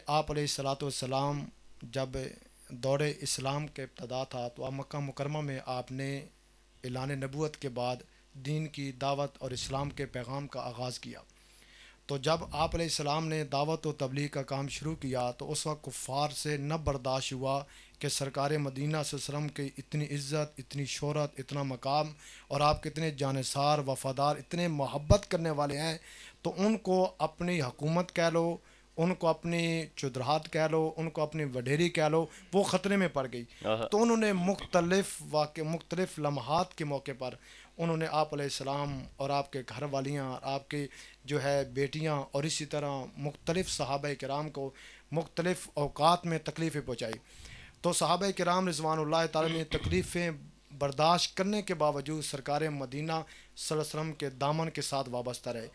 آپ علیہ الصلاۃ والسلام جب دور اسلام کے ابتدا تھا تو آپ مکہ مکرمہ میں آپ نے اعلان نبوت کے بعد دین کی دعوت اور اسلام کے پیغام کا آغاز کیا. تو جب آپ علیہ السلام نے دعوت و تبلیغ کا کام شروع کیا تو اس وقت کفار سے نہ برداشت ہوا کہ سرکار مدینہ صلی اللہ علیہ وسلم کی اتنی عزت، اتنی شہرت، اتنا مقام، اور آپ کتنے جانثار، وفادار، اتنے محبت کرنے والے ہیں، تو ان کو اپنی حکومت کہہ لو، ان کو اپنی چودراہٹ کہہ لو، ان کو اپنی وڈیری کہہ لو، وہ خطرے میں پڑ گئی. تو انہوں نے مختلف لمحات کے موقع پر انہوں نے آپ علیہ السلام اور آپ کے گھر والیاں، آپ کے جو ہے بیٹیاں، اور اسی طرح مختلف صحابہ کرام کو مختلف اوقات میں تکلیفیں پہنچائی. تو صحابہ کرام رضوان اللہ تعالی نے تکلیفیں برداشت کرنے کے باوجود سرکار مدینہ صلی اللہ علیہ وسلم کے دامن کے ساتھ وابستہ رہے.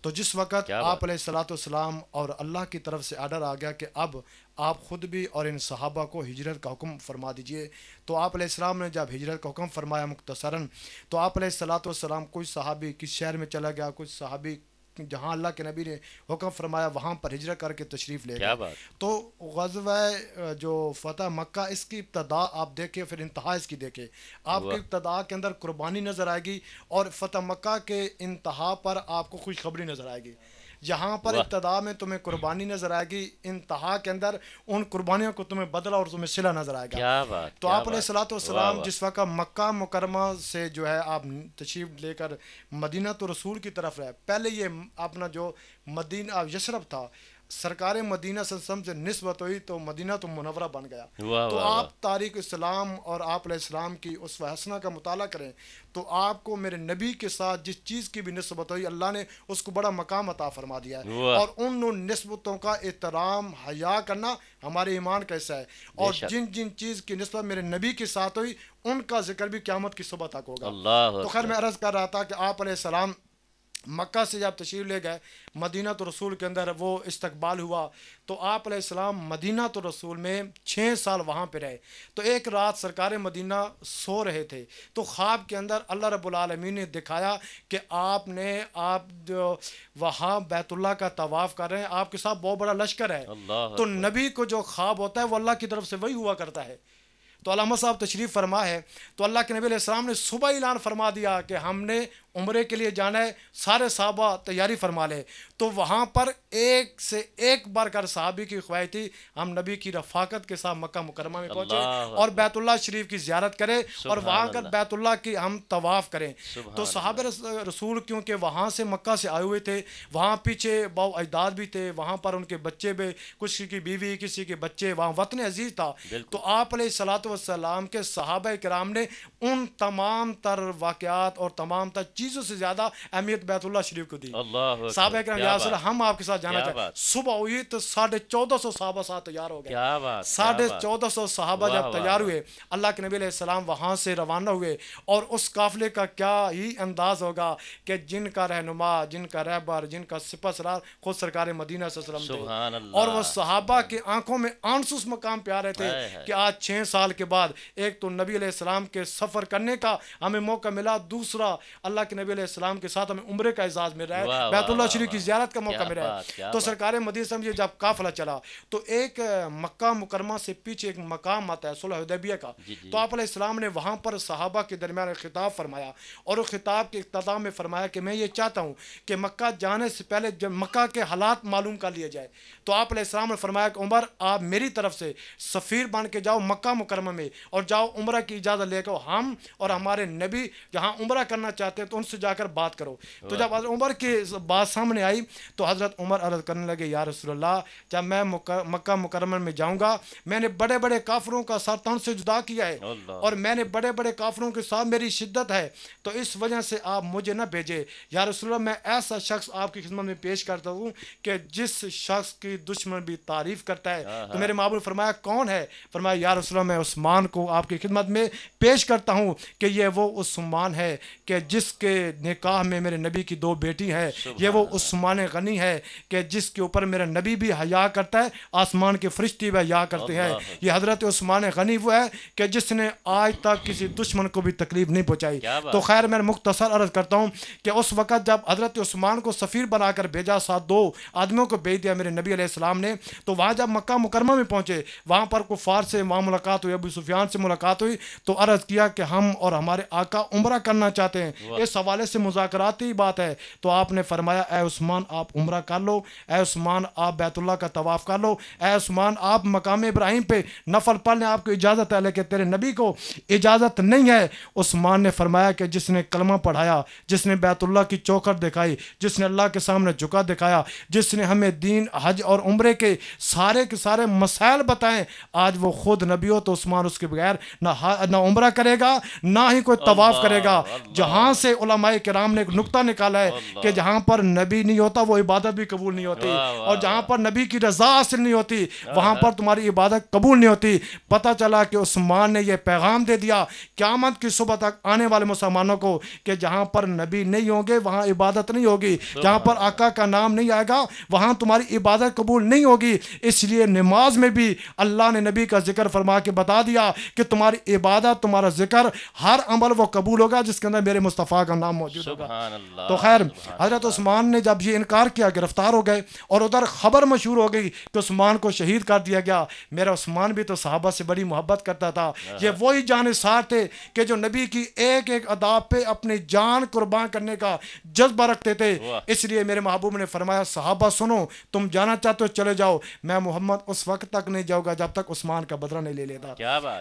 تو جس وقت کیا آپ بات علیہ الصلاۃ والسلام اور اللہ کی طرف سے آرڈر آ گیا کہ اب آپ خود بھی اور ان صحابہ کو ہجرت کا حکم فرما دیجئے، تو آپ علیہ السلام نے جب ہجرت کا حکم فرمایا مختصراً، تو آپ علیہ الصلاۃ والسلام کچھ صحابی کس شہر میں چلا گیا، کچھ صحابی جہاں اللہ کے نبی نے حکم فرمایا وہاں پر ہجرت کر کے تشریف لے کیا گئے. بات تو غزوہ جو فتح مکہ، اس کی ابتدا آپ دیکھیں، پھر انتہا اس کی دیکھیں. آپ کی واہ ابتدا کے اندر قربانی نظر آئے گی، اور فتح مکہ کے انتہا پر آپ کو خوشخبری نظر آئے گی. جہاں پر واہ ابتدا میں تمہیں قربانی نظر آئے گی، انتہا کے اندر ان قربانیوں کو تمہیں بدلہ اور تمہیں صلہ نظر آئے گا. کیا بات تو کیا آپ علیہ بات الصلاۃ واہ والسلام واہ جس وقت مکہ مکرمہ سے جو ہے آپ تشریف لے کر مدینہ تو رسول کی طرف رہے، پہلے یہ اپنا جو مدینہ یثرب تھا، سرکار مدینہ صلی اللہ علیہ وسلم سے نسبت ہوئی تو مدینہ تو منورہ بن گیا. واہ تو واہ واہ آپ تاریخ اسلام اور آپ علیہ السلام کی اسوہ حسنہ کا مطالعہ کریں تو آپ کو میرے نبی کے ساتھ جس چیز کی بھی نسبت ہوئی، اللہ نے اس کو بڑا مقام عطا فرما دیا ہے. واہ اور ان نسبتوں کا احترام حیا کرنا ہمارے ایمان کا حصہ ہے. بے اور شک جن چیز کی نسبت میرے نبی کے ساتھ ہوئی ان کا ذکر بھی قیامت کی صبح تک ہوگا. اللہ تو خیر اکبر میں عرض کر رہا تھا کہ آپ علیہ السلام مکہ سے جب تشریف لے گئے مدینہ تو رسول کے اندر وہ استقبال ہوا. تو آپ علیہ السلام مدینہ تو رسول میں 6 سال وہاں پہ رہے. تو ایک رات سرکار مدینہ سو رہے تھے تو خواب کے اندر اللہ رب العالمین نے دکھایا کہ آپ جو وہاں بیت اللہ کا طواف کر رہے ہیں، آپ کے ساتھ بہت بڑا لشکر ہے. اللہ تو اکبر نبی کو جو خواب ہوتا ہے وہ اللہ کی طرف سے وہی ہوا کرتا ہے. تو علامہ صاحب تشریف فرما ہے تو اللہ کے نبی علیہ السلام نے صبح اعلان فرما دیا کہ ہم نے عمرے کے لیے جانا ہے، سارے صحابہ تیاری فرما لے. تو وہاں پر ایک سے ایک بار کر صحابی کی خواہش تھی ہم نبی کی رفاقت کے ساتھ مکہ مکرمہ میں پہنچے اللہ اور اکبر بیت اللہ شریف کی زیارت کریں اور وہاں سبحان کر اللہ بیت اللہ کی ہم طواف کریں. تو سبحان صحابہ اللہ رسول کیونکہ وہاں سے مکہ سے آئے ہوئے تھے، وہاں پیچھے باؤ اجداد بھی تھے، وہاں پر ان کے بچے بھی، کسی کی بیوی کسی کے بچے، وہاں وطن عزیز تھا. بالکل تو آپ علیہ الصلاۃ والسلام کے صحابہ کرام نے ان تمام تر واقعات اور تمام تر چیزوں سے زیادہ اہمیت بیت اللہ شریف کو دی. اللہ اکبر صحابہ کرام کیا یا رسول بات اللہ ہم آپ کے ساتھ جانا کیا چاہتے. بات صبح ہوئی تو 1450 صحابہ ساتھ تیار ہو گئے. کیا بات کیا بات 1450 صحابہ واہ جب واہ تیار واہ ہوئے، اللہ کے نبی علیہ السلام وہاں سے روانہ ہوئے. اور اس قافلے کا کیا ہی انداز ہوگا کہ جن کا رہنما، جن کا رہبر، جن کا سپہ سالار خود سرکار مدینہ صلی اللہ علیہ وسلم تھے. سبحان اور وہ اللہ صحابہ سبحان کے آنکھوں میں آنسو اس مقام پہ آ رہے تھے ہے ہے کہ آج 6 سال کے بعد ایک تو نبی علیہ السلام کے سفر کرنے کا ہمیں موقع ملا، دوسرا اللہ کے نبی علیہ السلام کے ساتھ ہمیں عمرے کا اعزاز مل رہا ہے، واہ بیت واہ اللہ واہ شریف کی واہ زیارت کا موقع کیا مل رہا ہے. بات کیا تو بات سرکار مدینہ سے جب قافلہ چلا تو ایک مکہ مکرمہ سے پیچھے ایک مقام آتا ہے صلح حدیبیہ کا. جی تو جی آپ علیہ السلام نے وہاں پر صحابہ کے درمیان ایک خطاب فرمایا اور اس خطاب کے اختتام میں فرمایا کہ میں یہ چاہتا ہوں کہ مکہ جانے سے پہلے جب مکہ کے حالات معلوم کر لیے جائے. تو آپ علیہ السلام نے فرمایا کہ عمر آپ میری طرف سے سفیر بن کے جاؤ مکہ مکرمہ میں اور جاؤ عمرہ کی اجازت لے کر ہم اور ہمارے نبی جہاں عمرہ کرنا چاہتے ہیں تو ان سے جا کر بات کرو. تو واہ جب حضرت عمر کی بات سامنے آئی تو حضرت عمر عرض کرنے لگے یا رسول اللہ جب میں مکہ مکرمہ میں جاؤں گا میں نے بڑے بڑے کافروں کا سر تن سے جدا کیا ہے اللہ اور میں نے بڑے بڑے کافروں کے ساتھ میری شدت ہے، تو اس وجہ سے آپ مجھے نہ بھیجے. یا رسول اللہ میں ایسا شخص آپ کی خدمت میں پیش کرتا ہوں کہ جس شخص کی دشمن بھی تعریف کرتا ہے. تو میرے محبوب نے فرمایا کون ہے؟ فرمایا یا رسول اللہ میں عثمان کو آپ کی خدمت میں پیش کرتا ہوں کہ یہ وہ عثمان ہے کہ جس کے نکاح میں میرے نبی کی 2 بیٹی ہیں، یہ وہ عثمان غنی ہے کہ جس کے اوپر میرا نبی بھی حیا کرتا ہے، آسمان کے فرشتے بھی حیا کرتے ہیں۔ یہ حضرت عثمان غنی وہ ہے کہ جس نے آج تک کسی دشمن کو بھی تکلیف نہیں پہنچائی۔ تو خیر میں مختصر عرض کرتا ہوں کہ اس وقت جب حضرت عثمان کو سفیر بنا کر بھیجا، ساتھ 2 آدمیوں کو بھیج دیا میرے نبی علیہ السلام نے، تو وہاں جب مکہ مکرمہ میں پہنچے، وہاں پر کفار سے وہاں ملاقات ہوئی، ابو سفیان سے ملاقات ہوئی، تو عرض کیا کہ ہم اور ہمارے آقا عمرہ کرنا چاہتے ہیں، اس حوالے سے مذاکراتی بات ہے۔ تو آپ نے فرمایا اے عثمان آپ عمرہ کر لو، اے عثمان آپ بیت اللہ کا طواف کر لو، اے عثمان آپ مقام ابراہیم پہ نفل پڑھ لیں، آپ کو اجازت ہے، لیکن تیرے نبی کو اجازت نہیں ہے۔ عثمان نے فرمایا کہ جس نے کلمہ پڑھایا، جس نے بیت اللہ کی چوکھٹ دکھائی، جس نے اللہ کے سامنے جھکا دکھایا، جس نے ہمیں دین حج اور عمرے کے سارے مسائل بتائیں، آج وہ خود نبی ہو تو عثمان اس کے بغیر نہ عمرہ کرے گا نہ ہی کوئی طواف کرے گا۔ جہاں سے علماء کرام نے ایک نقطہ نکالا ہے کہ جہاں پر نبی نہیں ہوتا وہ عبادت بھی قبول نہیں ہوتی، اور جہاں پر نبی کی رضا حاصل نہیں ہوتی وہاں پر تمہاری عبادت قبول نہیں ہوتی۔ پتہ چلا کہ عثمان نے یہ پیغام دے دیا قیامت کی صبح تک آنے والے مسلمانوں کو کہ جہاں پر نبی نہیں ہوں گے وہاں عبادت نہیں ہوگی، جہاں پر آقا کا نام نہیں آئے گا وہاں تمہاری عبادت قبول نہیں ہوگی۔ اس لیے نماز میں بھی اللہ نے نبی کا ذکر فرما کے بتا دیا کہ تمہاری عبادت، تمہارا ذکر، ہر عمل وہ قبول ہوگا جس کے اندر میرے مصطفیٰ کا نام موجود ہوگا۔ تو خیر حضرت عثمان نے جب یہ انکار کیا گرفتار ہو گئے، اور ادھر خبر مشہور ہو گئی کہ عثمان کو شہید کر دیا گیا۔ میرا عثمان بھی تو صحابہ سے بڑی محبت کرتا تھا، یہ وہی جانثار تھے کہ جو نبی کی ایک ایک ادا پہ اپنی جان قربان کرنے کا جذبہ رکھتے تھے۔ اس لیے میرے محبوب نے فرمایا صحابہ سنو، تم جانا چاہتے ہو چلے جاؤ، میں محمد اس وقت تک نہیں جاؤں گا جب تک عثمان کا بدلہ نہیں لے لیتا۔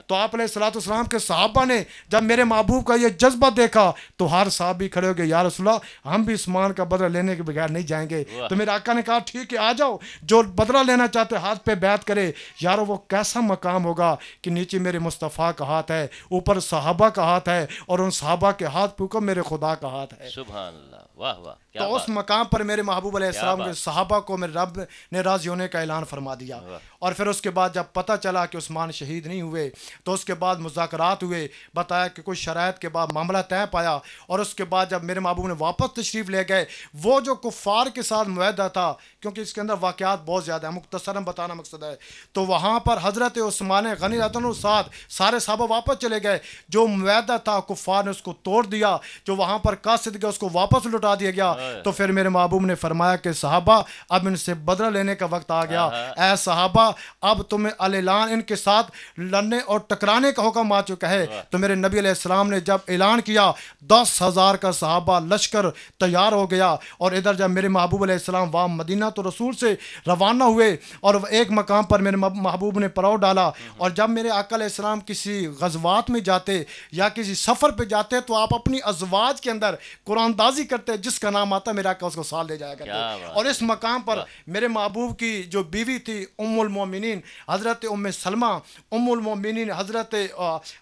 تو آپ علیہ الصلوۃ والسلام کے صحابہ نے جب میرے محبوب کا یہ جذبہ دیکھا تو ہر صحابی کھڑے ہو گئے، یا رسول اللہ ہم بھی عثمان کا بدلہ لینے کے بغیر نہیں جائیں گے۔ تو میرے آقا نے کہا ٹھیک ہے آ جاؤ، جو بدلہ لینا چاہتے ہاتھ پہ بیعت کرے۔ یارو وہ کیسا مقام ہوگا کہ نیچے میرے مصطفیٰ کا ہاتھ ہے، اوپر صحابہ کا ہاتھ ہے، اور ان صحابہ کے ہاتھ پہ اوپر میرے خدا کا ہاتھ ہے۔ سبحان اللہ، واہ واہ۔ تو اس مقام پر میرے محبوب علیہ السلام کے صحابہ کو میرے رب نے راضی ہونے کا اعلان فرما دیا۔ اور پھر اس کے بعد جب پتہ چلا کہ عثمان شہید نہیں ہوئے تو اس کے بعد مذاکرات ہوئے، بتایا کہ کچھ شرائط کے بعد معاملہ طے پایا، اور اس کے بعد جب میرے محبوب نے واپس تشریف لے گئے، وہ جو کفار کے ساتھ معاہدہ تھا، کیونکہ اس کے اندر واقعات بہت زیادہ ہیں، مختصراً بتانا مقصد ہے، تو وہاں پر حضرت عثمان غنی رضی اللہ عنہ ساتھ سارے صحابہ واپس چلے گئے۔ جو معاہدہ تھا کفار نے اس کو توڑ دیا، جو وہاں پر قاصد گئے اس کو واپس لوٹا دیا گیا۔ تو پھر میرے محبوب نے فرمایا کہ صحابہ اب ان سے بدلہ لینے کا وقت آ گیا، اے صحابہ اب تمہیں اعلان ان کے ساتھ لڑنے اور ٹکرانے کا حکم آ چکا ہے۔ تو میرے نبی علیہ السلام نے جب اعلان کیا 10,000 کا صحابہ لشکر تیار ہو گیا، اور ادھر جب میرے محبوب علیہ السلام وہاں مدینہ تو رسول سے روانہ ہوئے، اور ایک مقام پر میرے محبوب نے پڑاؤ ڈالا، اور جب میرے آقا علیہ السلام کسی غزوات میں جاتے یا کسی سفر پہ جاتے تو آپ اپنی ازواج کے اندر قرآن دازی کرتے، جس کا نام آتا میرے آقا اس کو سال لے جایا کرتے۔ اور اس مقام پر میرے محبوب کی جو بیوی تھی ام المومنین حضرت ام سلمہ، ام المومنین حضرت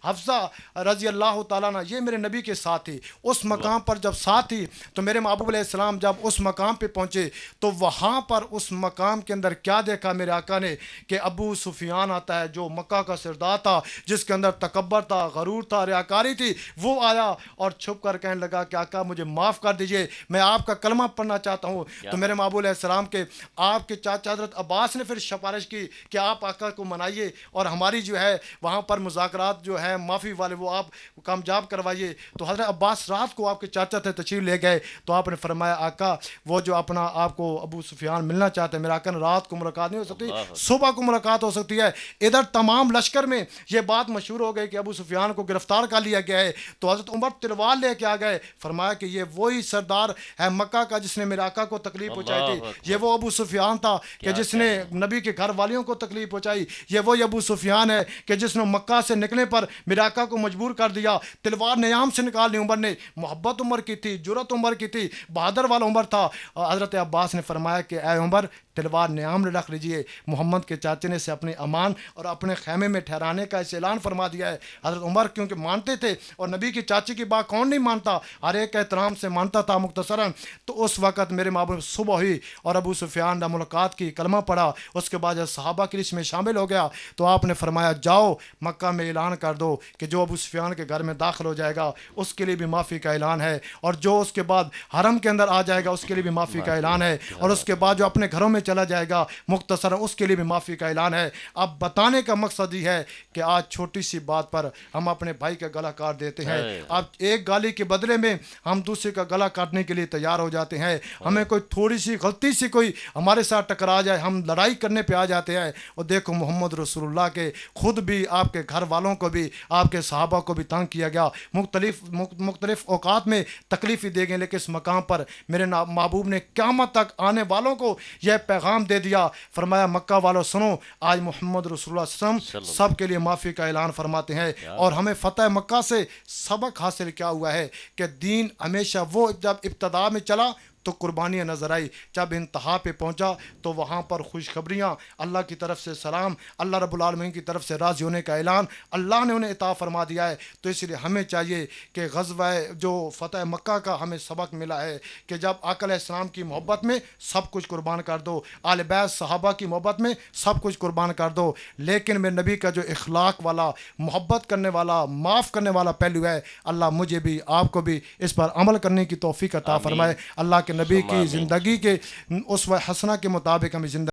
حفصہ رضی اللہ تعالیٰ عنہ، یہ میرے نبی کے ساتھ تھی۔ اس مقام پر جب ساتھ تھی تو میرے محبوب علیہ السلام جب اس مقام پہ پہنچے تو وہاں پر اس مقام کے اندر کیا دیکھا میرے آقا نے کہ ابو سفیان آتا ہے جو مکہ کا سردار تھا، جس کے اندر تکبر تھا، غرور تھا، ریاکاری تھی، وہ آیا اور چھپ کر کہنے لگا کہ آقا مجھے معاف کر دیجئے، میں آپ کا کلمہ پڑھنا چاہتا ہوں۔ تو میرے محبوب علیہ السلام کے آپ کے چاچا حضرت عباس نے پھر سفارش کی کہ آپ آقا کو منائیے اور ہماری جو ہے وہاں پر مذاکرات جو ہے معافی والے وہ آپ کامیاب کروائیے۔ تو حضرت عباس رات کو آپ کے چاچا تھے تشریف لے گئے، تو آپ نے فرمایا آقا وہ جو اپنا آپ کو ابو سفیان ملنا چاہتے ہیں، میرا آقا رات کو ملاقات نہیں ہو سکتی، صبح کو ملاقات ہو سکتی ہے۔ ادھر تمام لشکر میں یہ بات مشہور ہو گئی کہ ابو سفیان کو گرفتار کر لیا گیا ہے۔ تو حضرت عمر تلوار لے کے آ گئے، فرمایا کہ یہ وہی سردار ہے مکہ کا جس نے میرے آقا کو تکلیف پہنچائی تھی، یہ وہ ابو سفیان تھا کہ جس نے نبی کے گھر والیوں کو تکلیف پہنچائی، یہ وہی ابو سفیان ہے کہ جس نے مکہ سے نکلنے پر میرے آقا کو مجبور کر دیا، تلوار نیام سے نکال لی عمر نے، محبت عمر کی تھی، جرأت عمر کی تھی، بہادر والا عمر تھا۔ حضرت عباس نے فرمایا کہ اے عمر تلوار نیام رکھ لیجیے. محمد کے چاچے نے اسے اپنی امان اور اپنے خیمے میں ٹھہرانے کا اسے اعلان فرما دیا ہے. حضرت عمر کیونکہ مانتے تھے, اور نبی کی چاچی کی بات کون نہیں مانتا, ہر ایک احترام سے مانتا تھا. مختصراً تو اس وقت میرے محبوب صبح ہوئی اور ابو سفیان نے ملاقات کی, کلمہ پڑھا, اس کے بعد جب صحابہ کی لسٹ میں شامل ہو گیا تو آپ نے فرمایا جاؤ مکہ میں اعلان کر دو کہ جو ابو سفیان کے گھر میں داخل ہو جائے گا اس کے لیے بھی معافی کا اعلان ہے, اور جو اس کے بعد حرم کے اندر آ جائے گا اس کے لیے بھی معافی کا اعلان ہے, اور اس کے بعد جو اپنے گھروں میں چلا جائے گا مختصراً اس کے لیے بھی معافی کا اعلان ہے. اب بتانے کا مقصد یہ ہے کہ آج چھوٹی سی بات پر ہم اپنے بھائی کا گلا کاٹ دیتے ہیں. اب ایک گالی کے بدلے میں ہم دوسرے کا گلا کاٹنے کے لیے تیار ہو جاتے ہیں. ہمیں کوئی تھوڑی سی غلطی سے کوئی ہمارے ساتھ ٹکرا جائے ہم لڑائی کرنے پہ آ جاتے ہیں. اور دیکھو محمد رسول اللہ کے خود بھی آپ کے گھر والوں کو بھی آپ کے صحابہ کو بھی تنگ کیا گیا, مختلف اوقات میں تکلیفیں دے گئے, لیکن اس مقام پر میرے محبوب نے قیامت تک آنے والوں کو یہ پیغام دے دیا, فرمایا مکہ والوں سنو, آج محمد رسول اللہ صلی اللہ علیہ وسلم سب کے لیے معافی کا اعلان فرماتے ہیں. اور ہمیں فتح مکہ سے سبق حاصل کیا ہوا ہے کہ دین ہمیشہ وہ جب ابتدا میں چلا تو قربانیاں نظر آئی, جب انتہا پہ پہنچا تو وہاں پر خوشخبریاں, اللہ کی طرف سے سلام, اللہ رب العالمین کی طرف سے راضی ہونے کا اعلان اللہ نے انہیں عطا فرما دیا ہے. تو اس لیے ہمیں چاہیے کہ غزوہ جو فتح مکہ کا ہمیں سبق ملا ہے کہ جب آقا علیہ السلام کی محبت میں سب کچھ قربان کر دو, آل بیت صحابہ کی محبت میں سب کچھ قربان کر دو, لیکن میرے نبی کا جو اخلاق والا, محبت کرنے والا, معاف کرنے والا پہلو ہے, اللہ مجھے بھی آپ کو بھی اس پر عمل کرنے کی توفیق عطا فرمائے. اللہ کے نبی کی زندگی کے اسوہ حسنہ کے مطابق ہمیں زندگی